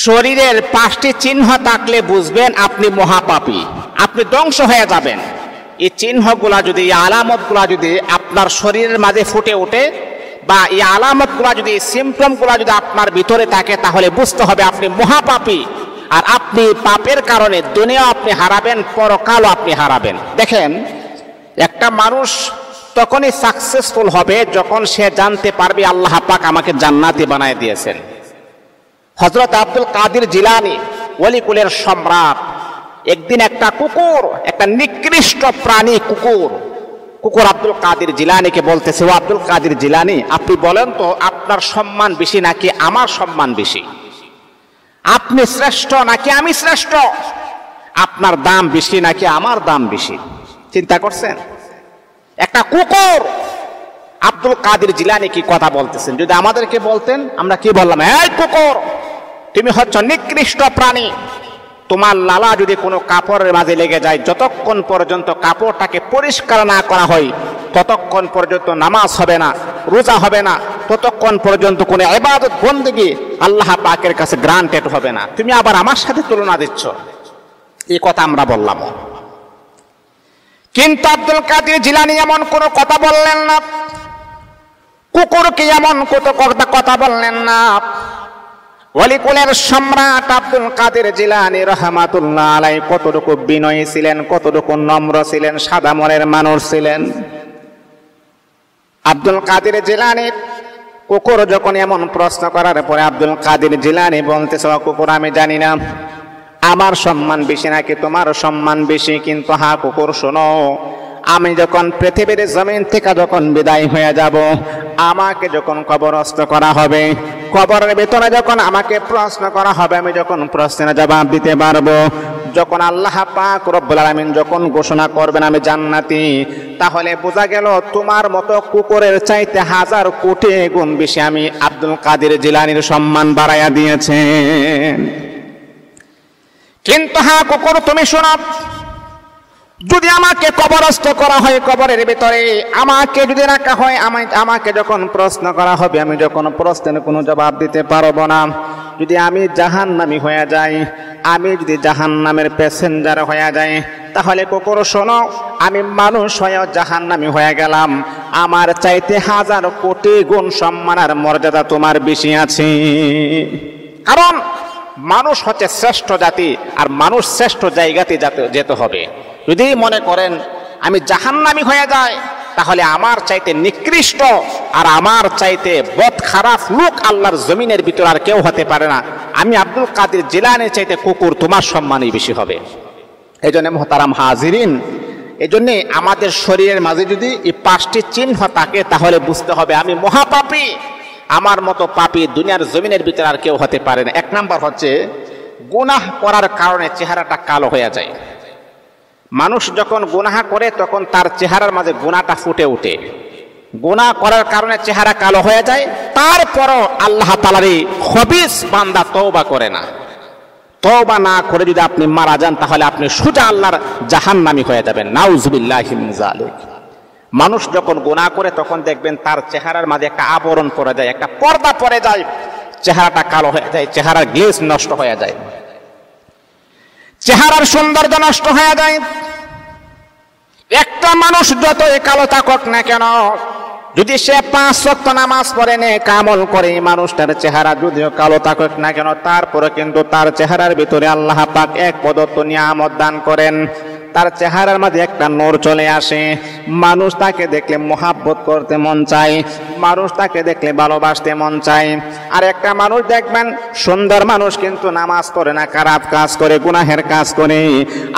শরীরের 5টি চিহ্ন থাকলে বুঝবেন আপনি মহাপাপী, আপনি ধ্বংস হয়ে যাবেন। এই চিহ্নগুলা যদি, এই আলামতগুলা যদি আপনার শরীরের মাঝে ফুটে ওঠে, বা এই আলামতগুলা যদি, সিমটমগুলা যদি আপনার ভিতরে থাকে, তাহলে বুঝতে হবে আপনি মহাপাপী। আর আপনি পাপের কারণে দুনিয়া আপনি হারাবেন, পরকালও আপনি হারাবেন। দেখেন, একটা মানুষ তখনই সাকসেসফুল হবে যখন সে জানতে পারবে আল্লাহ পাক আমাকে জান্নাতি বানায় দিয়েছেন। হযরত আব্দুল কাদের জিলানী, ওলিকুলের সম্রাট, একদিন একটা কুকুর, একটা নিকৃষ্ট প্রাণী কুকুর আব্দুল কাদের জিলানীকে বলতেছে, ও আব্দুল কাদের জিলানী, আপনি বলেন তো আপনার সম্মান বেশি নাকি আমার সম্মান বেশি? আপনি শ্রেষ্ঠ নাকি আমি শ্রেষ্ঠ? আপনার দাম বেশি নাকি আমার দাম বেশি? চিন্তা করছেন? একটা কুকুর আব্দুল কাদের জিলানী কি কথা বলতেছেন। যদি আমাদেরকে বলতেন, আমরা কি বললাম? এই কুকুর, তুমি হচ্ছ নিকৃষ্ট প্রাণী। তোমার লালা যদি কোনো কাপড়ের মাঝে লেগে যায়, যতক্ষণ পর্যন্ত কাপড়টাকে পরিষ্কার না করা হয় ততক্ষণ পর্যন্ত নামাজ হবে না, রোজা হবে না, ততক্ষণ পর্যন্ত কোনো ইবাদত বন্দেগী আল্লাহ পাকের কাছে গ্রান্টেড হবে না। তুমি আবার আমার সাথে তুলনা দিচ্ছ, এই কথা আমরা বললাম। কিন্তু আব্দুল কাদের জিলানী এমন কোনো কথা বললেন না, কুকুরকে এমন কথা বললেন না। ওলিকুলের সম্রাট আব্দুল কাদের জিলানী রাহমাতুল্লাহ আলাইহি কতটুকু বিনয়ী ছিলেন, কতটুকু নম্র ছিলেন, সাদা মনের মানুষ ছিলেন। আব্দুল কাদের জিলানী কুকুর যখন এমন প্রশ্ন করার পরে আব্দুল কাদের জিলানী বলতেছে, কুকুর, আমি জানি না আমার সম্মান বেশি নাকি তোমার সম্মান বেশি, কিন্তু হ্যাঁ কুকুর শোনো, আমি যখন পৃথিবীর জমিন থেকে যখন বিদায় হয়ে যাব, আমাকে যখন কবরস্থ করা হবে, কবরের ভিতরে যখন আমাকে প্রশ্ন করা হবে, আমি যখন প্রশ্নের জবাব দিতে পারবো, যখন আল্লাহ পাক রব্বুল আলামিন যখন ঘোষণা করবেন আমি জান্নাতি, তাহলে বোঝা গেল তোমার মতো কুকুরের চাইতে 1000 কোটি গুণ বেশি আমি আব্দুল কাদের জিলানীর সম্মান বাড়াইয়া দিয়েছেন। কিন্তু হ্যাঁ কুকুর, তুমি শোনো, যদি আমাকে কবরস্থ করা হয়, কবরের ভিতরে আমাকে যদি রাখা হয়, আমাকে যখন প্রশ্ন করা হবে, আমি যখন প্রশ্নের কোনো জবাব দিতে পারবো না, যদি আমি জাহান্নামী হয়ে যাই, আমি যদি জাহান্নামের প্যাসেঞ্জার হয়ে যাই, তাহলে কুকুর শোনো, আমি মানুষ হয়েও জাহান্নামী হয়ে গেলাম, আমার চাইতে 1000 কোটি গুণ সম্মান আর মর্যাদা তোমার বেশি আছে। কারণ মানুষ হচ্ছে শ্রেষ্ঠ জাতি, আর মানুষ শ্রেষ্ঠ জায়গাতে যেতে হবে। যদি মনে করেন আমি জাহান্নামী হয়ে যাই, তাহলে আমার চাইতে নিকৃষ্ট আর আমার চাইতে বদ খারাপ লোক আল্লাহর জমিনের ভিতর আর কেউ হতে পারে না। আমি আব্দুল কাদের জিলানীর চাইতে কুকুর তোমার সম্মানই বেশি হবে। এই জন্য মুহতারাম হাজিরিন, এই জন্য আমাদের শরীরের মাঝে যদি এই 5টি চিহ্ন থাকে, তাহলে বুঝতে হবে আমি মহাপাপী। আমার মতো পাপী দুনিয়ার জমিনের ভিতরে আর কেউ হতে পারে না। 1 নাম্বার হচ্ছে গুনাহ করার কারণে চেহারাটা কালো হয়ে যায়। মানুষ যখন গুনাহ করে তখন তার চেহারার মাঝে গুনাহটা ফুটে ওঠে। গুনাহ করার কারণে চেহারা কালো হয়ে যায়, তারপরও আল্লাহ তাআলার এই খবিস বান্দা তওবা করে না। তওবা না করে যদি আপনি মারা যান, তাহলে আপনি সোজা আল্লাহর জাহান্নামী হয়ে যাবেন। নাউযুবিল্লাহি মিন যালিক। মানুষ যখন গুনাহ করে তখন দেখবেন তার চেহারার মাঝে একটা আবরণ পড়ে যায়, একটা পর্দা পড়ে যায়, চেহারাটা কালো হয়ে যায়, চেহারার গ্লেজ নষ্ট হয়ে যায়, চেহারার সৌন্দর্য নষ্ট হয়ে যায়। একটা মানুষ যতই কালো থাকুক না কেন, যদি সে 5 ওয়াক্ত নামাজ পড়ে, নেক আমল করে, মানুষটার চেহারা যদিও কালো থাকুক না কেন, তারপরে কিন্তু তার চেহারার ভিতরে আল্লাহ পাক এক প্রদত্ত নিয়ামত দান করেন। তার চেহারার মধ্যে একটা নূর চলে আসে, মানুষ তাকে দেখলে মোহাব্বত করতে মন চায়, মানুষ তাকে দেখলে ভালোবাসতে মন চায়। আর একটা মানুষ দেখবেন সুন্দর মানুষ কিন্তু নামাজ পড়ে না, খারাপ কাজ করে, গুনাহের কাজ করে,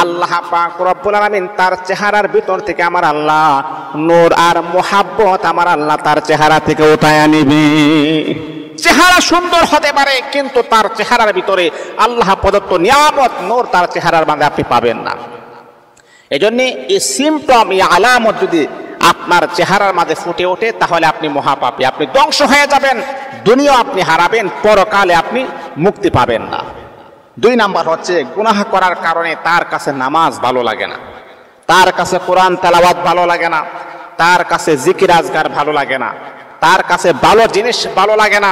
আল্লাহ পাক রব্বুল আলামিন তার চেহারার ভিতর থেকে আমার আল্লাহ নূর আর মোহাব্বত আমার আল্লাহ তার চেহারা থেকে উঠায়া নিবে। চেহারা সুন্দর হতে পারে, কিন্তু তার চেহারার ভিতরে আল্লাহ প্রদত্ত নিয়ামত নূর তার চেহারার মধ্যে আপনি পাবেন না। এজন্য এই সিমটম, এই আলামত যদি আপনার চেহারার মাঝে ফুটে ওঠে, তাহলে আপনি মহাপাপী, আপনি ধ্বংস হয়ে যাবেন, দুনিয়া আপনি হারাবেন, পরকালে আপনি মুক্তি পাবেন না। 2 নাম্বার হচ্ছে গুনাহ করার কারণে তার কাছে নামাজ ভালো লাগে না, তার কাছে কোরআন তেলাওয়াত ভালো লাগে না, তার কাছে জিকির আজকার ভালো লাগে না, তার কাছে ভালো জিনিস ভালো লাগে না,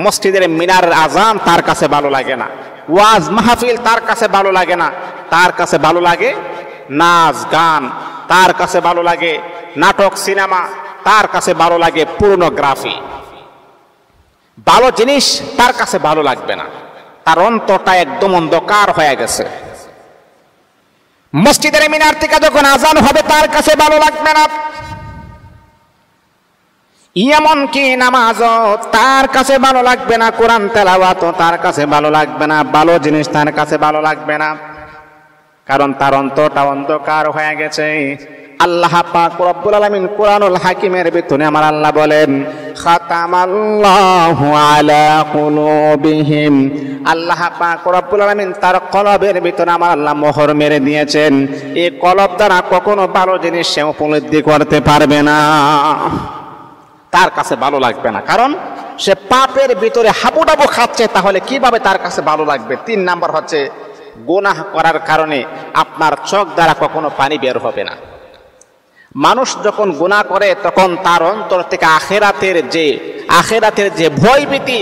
মসজিদের মিনারের আজান তার কাছে ভালো লাগে না, ওয়াজ মাহফিল তার কাছে ভালো লাগে না, তার কাছে ভালো লাগে নাচ গান, তার কাছে ভালো লাগে নাটক সিনেমা, তার কাছে ভালো লাগে পর্নোগ্রাফি। ভালো জিনিস তার কাছে ভালো লাগবে না, তার অন্তরটা একদম অন্ধকার হয়ে গেছে। মসজিদের মিনার থেকে যখন আজান হবে তার কাছে ভালো লাগবে না, এমনকি নামাজও তার কাছে ভালো লাগবে না, কোরআন তেলাওয়াতও তার কাছে ভালো লাগবে না, ভালো জিনিস তার কাছে ভালো লাগবে না, কারণ তার অন্তরটা অন্ধকার হয়ে গেছে। আল্লাহ পাক রব্বুল আলামিন কোরআনুল হাকিমের ভিতরে আমার আল্লাহ বলেন, খাতামাল্লাহু আলা কুলুবিহিম, আল্লাহ পাক রব্বুল আলামিন তার কলবের ভিতরে আমার আল্লাহ মোহর মেরে দিয়েছেন। এই কলব দ্বারা কখনো ভালো জিনিস সে উপলব্ধি করতে পারবে না, তার কাছে ভালো লাগবে না, কারণ সে পাপের ভিতরে হাবুডাবু খাচ্ছে। তাহলে কিভাবে তার কাছে ভালো লাগবে? 3 নাম্বার হচ্ছে গুনাহ করার কারণে আপনার চোখ দ্বারা কখনো পানি বের হবে না। মানুষ যখন গুনাহ করে তখন তার অন্তর থেকে আখিরাতের যে ভয়ভীতি,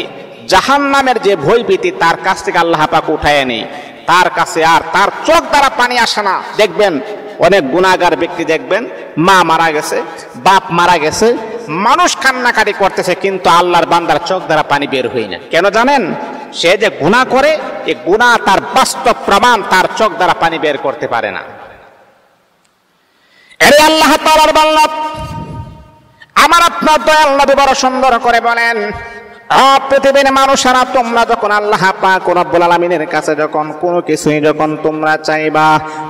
জাহান্নামের যে ভয়ভীতি তার কাছ থেকে আল্লাহ পাক উঠায় নেই, তার কাছে আর তার চোখ দ্বারা পানি আসে না। দেখবেন অনেক গুনাহগার ব্যক্তি, দেখবেন মা মারা গেছে, বাপ মারা গেছে, মানুষ কান্নাকাটি করতেছে, কিন্তু আল্লাহর বান্দার চোখ দ্বারা পানি বের হয় না। কেন জানেন? সে যে গুনাহ করে, এই গুনাহ তার বাস্তব প্রমাণ, তার চোখ দ্বারা পানি বের করতে পারে না। এরে আল্লাহ তাআলার বান্দা, আমার আপনার দয়াল নবী বড় সুন্দর করে বলেন, পৃথিবীর মানুষেরা তোমরা যখন আল্লাহ পাক রব্বুল আলামিনের কাছে যখন কোনো কিছুই যখন তোমরা চাইবা,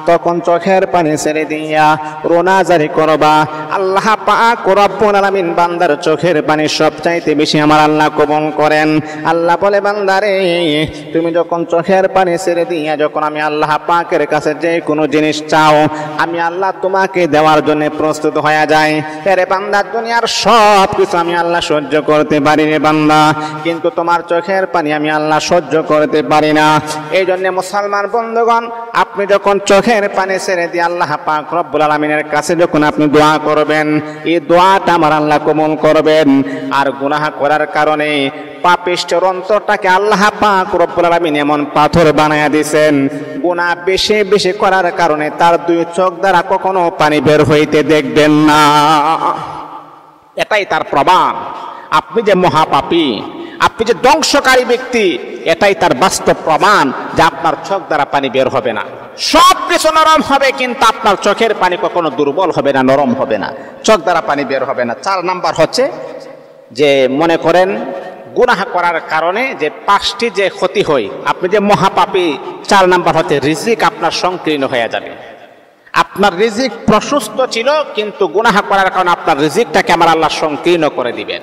তখন চোখের পানি ছেড়ে দিয়া রোনাজারি করবা। আল্লাহ পাক রব্বুল আলামিন বান্দার চোখের পানি সবচাইতে বেশি আমার আল্লাহ কবুল করেন। আল্লাহ বলে, বান্দারে তুমি যখন চোখের পানি ছেড়ে দিয়া যখন আমি আল্লাহ পাকের কাছে যে কোনো জিনিস চাও, আমি আল্লাহ তোমাকে দেওয়ার জন্য প্রস্তুত হয়ে যাই। আরে বান্দা, দুনিয়ার সব কিছু আমি আল্লাহ সহ্য করতে পারি রে বান্দা, কিন্তু তোমার চোখের পানি আমি আল্লাহ সহ্য করতে পারি না। এই জন্য মুসলমান বন্ধুগণ, আপনি যখন চোখের পানি ছেড়ে দিয়ে আল্লাহ পাক রব্বুল আলামিনের কাছে যখন আপনি দোয়া করবেন, এই দোয়াটা আমার আল্লাহ কবুল করবেন। আর গুনাহ করার কারণে পাপিষ্ঠের অন্তরটাকে আল্লাহ পাক রব্বুল আলামিন এমন পাথর বানায়া দিয়েছেন, গুনাহ বেশি বেশি করার কারণে তার 2 চোখ দ্বারা কখনো পানি বের হইতে দেখবেন না। এটাই তার প্রমাণ। আপনি যে মহাপাপী, আপনি যে ধ্বংসকারী ব্যক্তি, এটাই তার বাস্তব প্রমাণ যে আপনার চোখ দ্বারা পানি বের হবে না। সব কিছু নরম হবে, কিন্তু আপনার চোখের পানি কখনো দুর্বল হবে না, নরম হবে না, চোখ দ্বারা পানি বের হবে না। 4 নাম্বার হচ্ছে যে মনে করেন গুনাহ করার কারণে যে 5টি যে ক্ষতি হয়, আপনি যে মহাপাপী, 4 নাম্বার হচ্ছে রিজিক আপনার সংকীর্ণ হয়ে যাবে। আপনার রিজিক প্রশস্ত ছিল, কিন্তু গুনাহ করার কারণে আপনার রিজিকটাকে আমার আল্লাহ সংকীর্ণ করে দিবেন।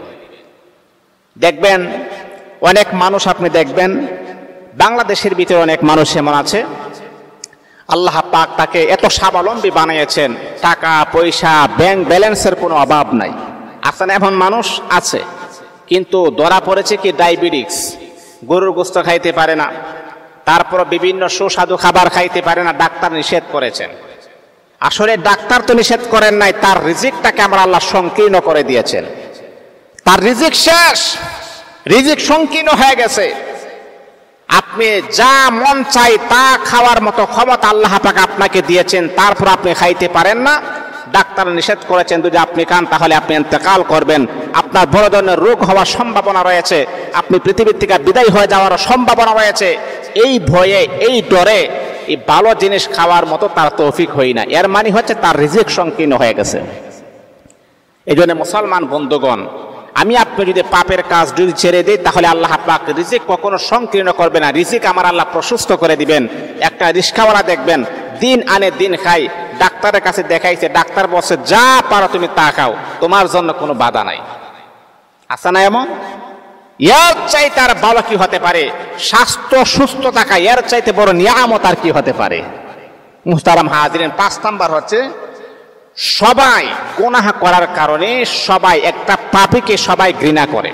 দেখবেন অনেক মানুষ, আপনি দেখবেন বাংলাদেশের ভিতরে অনেক মানুষ এমন আছে, আল্লাহ পাক তাকে এত স্বাবলম্বী বানিয়েছেন, টাকা পয়সা ব্যাংক ব্যালেন্সের কোনো অভাব নাই। আসলে এমন মানুষ আছে, কিন্তু ধরা পড়েছে কি ডায়াবেটিস, গরুর গোশত খাইতে পারে না, তারপর বিভিন্ন সুস্বাদু খাবার খাইতে পারে না, ডাক্তার নিষেধ করেছেন। আসলে ডাক্তার তো নিষেধ করেন নাই, তার রিজিকটাকে আমরা আল্লাহ সংকীর্ণ করে দিয়েছেন। তার রিজিক শেষ, রিজিক সংকীর্ণ হয়ে গেছে। আপনি যা মন চাই তা খাওয়ার মতো ক্ষমতা আল্লাহ পাক আপনাকে দিয়েছেন, তারপর আপনি খাইতে পারেন না। ডাক্তার নিষেধ করেছেন, যদি আপনি খান তাহলে আপনি ইন্তেকাল করবেন, আপনার বড় ধরনের রোগ হওয়ার সম্ভাবনা রয়েছে, আপনি পৃথিবীর থেকে বিদায় হয়ে যাওয়ার সম্ভাবনা রয়েছে। এই ভয়ে, এই ডরে এই ভালো জিনিস খাওয়ার মতো তার তৌফিক হয় না। এর মানে হচ্ছে তার রিজিক সংকীর্ণ হয়ে গেছে। এই জন্য মুসলমান বন্ধুগণ, আমি আপনি যদি পাপের কাজ যদি ছেড়ে দিই, তাহলে আল্লাহ পাক রিজিক কখনো সংকীর্ণ করবে না, রিজিক আমার আল্লাহ প্রশস্ত করে দিবেন। একটা রিস্কাওয়ালা দেখবেন দিন আনে দিন খাই, ডাক্তারের কাছে দেখাইছে, ডাক্তার বলছে যা পারো তুমি তা খাও, তোমার জন্য কোনো বাধা নাই। আছে না এমন? এর চাইতে আর ভালো কি হতে পারে? স্বাস্থ্য সুস্থ থাকা এর চাইতে বড় নিয়ামত আর কি হতে পারে? মুহতারাম হাজিরিন, 5 নাম্বার হচ্ছে সবাই গুনাহ করার কারণে সবাই একটা পাপীকে সবাই ঘৃণা করে,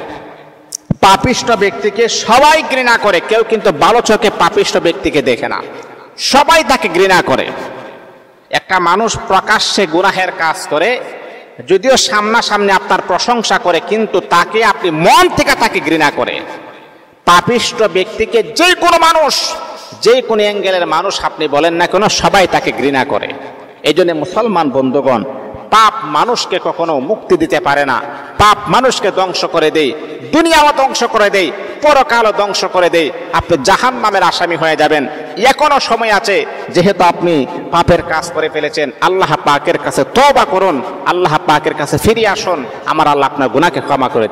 পাপিষ্ঠ ব্যক্তিকে সবাই ঘৃণা করে। কেউ কিন্তু ভালো চোখে পাপিষ্ঠ ব্যক্তিকে দেখে না, সবাই তাকে ঘৃণা করে। একটা মানুষ প্রকাশ্যে গুনাহের কাজ করে, যদিও সামনাসামনি আপনার প্রশংসা করে, কিন্তু তাকে আপনি মন থেকে তাকে ঘৃণা করে। পাপিষ্ট ব্যক্তিকে যে কোনো মানুষ, যে কোনো অ্যাঙ্গেলের মানুষ আপনি বলেন না কেন, সবাই তাকে ঘৃণা করে। এই জন্য মুসলমান বন্ধুগণ, পাপ মানুষকে কখনো মুক্তি দিতে পারে না। পাপ মানুষকে ধ্বংস করে দেয়, দুনিয়াও ধ্বংস করে দেয়, পরকালও ধ্বংস করে দেয়। আপনি জাহান্নামের আসামি হয়ে যাবেন। এখনো সময় আছে, যেহেতু আপনি পাপের কাজ করে ফেলেছেন, আল্লাহ পাকের কাছে তওবা করুন, আল্লাহ পাকের কাছে ফিরে আসুন। আমার আল্লাহ আপনার গুনাহকে ক্ষমা করে